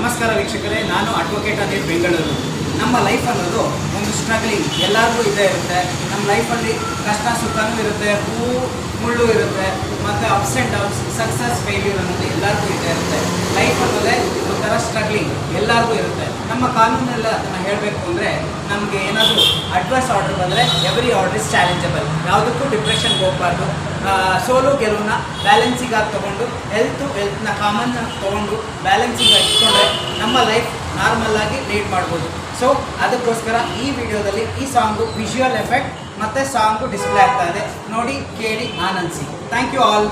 ನಮಸ್ಕಾರ ವೀಕ್ಷಕರೇ, ನಾನು ಅಡ್ವೊಕೇಟ್ ಅನಿಲ್ ಬೆಂಗಳೂರು. ನಮ್ಮ ಲೈಫ್ ಅನ್ನೋದು ಒಂದು ಸ್ಟ್ರಗ್ಲಿಂಗ್ ಎಲ್ಲರಿಗೂ ಇದ್ದೇ ಇರುತ್ತೆ. ನಮ್ಮ ಲೈಫಲ್ಲಿ ಕಷ್ಟ ಸುಖನೂ ಇರುತ್ತೆ, ಹೂವು ಮುಳ್ಳು ಇರುತ್ತೆ, ಮತ್ತು ups and downs, success failure ಅನ್ನೋದು ಎಲ್ಲರಿಗೂ ಇದ್ದೇ ಇರುತ್ತೆ. ಲೈಫ್ ಅನ್ನೋದೇ ಒಂಥರ ಸ್ಟ್ರಗ್ಲಿಂಗ್ ಎಲ್ಲರಿಗೂ ಇರುತ್ತೆ. ನಮ್ಮ ಕಾನೂನೆಲ್ಲ ಅದನ್ನು ಹೇಳಬೇಕು ಅಂದರೆ ನಮಗೆ ಏನಾದರೂ ಅಡ್ವೈಸ್ ಆರ್ಡರ್ ಬಂದರೆ ಎವ್ರಿ ಆರ್ಡರ್ ಇಸ್ ಚಾಲೆಂಜಬಲ್. ಯಾವುದಕ್ಕೂ ಡಿಪ್ರೆಷನ್ಗೆ ಹೋಗಬಾರ್ದು. ಸೋಲು ಗೆಲುವನ್ನ ಬ್ಯಾಲೆನ್ಸಿಗಾಗಿ ತೊಗೊಂಡು ಹೆಲ್ತ್ನ ಕಾಮನ್ ತೊಗೊಂಡು ಬ್ಯಾಲೆನ್ಸಿಂಗ್ ಇಟ್ಕೊಂಡ್ರೆ ನಮ್ಮ ಲೈಫ್ ನಾರ್ಮಲ್ ಆಗಿ ಲೀಡ್ ಮಾಡ್ಬೋದು. ಸೊ ಅದಕ್ಕೋಸ್ಕರ ಈ ವಿಡಿಯೋದಲ್ಲಿ ಈ ಸಾಂಗು ವಿಜುವಲ್ ಎಫೆಕ್ಟ್ ಮತ್ತು ಸಾಂಗು ಡಿಸ್ಪ್ಲೇ ಆಗ್ತಾ ಇದೆ. ನೋಡಿ, ಕೇಳಿ, ಆನಂದಿಸಿ. Thank you all.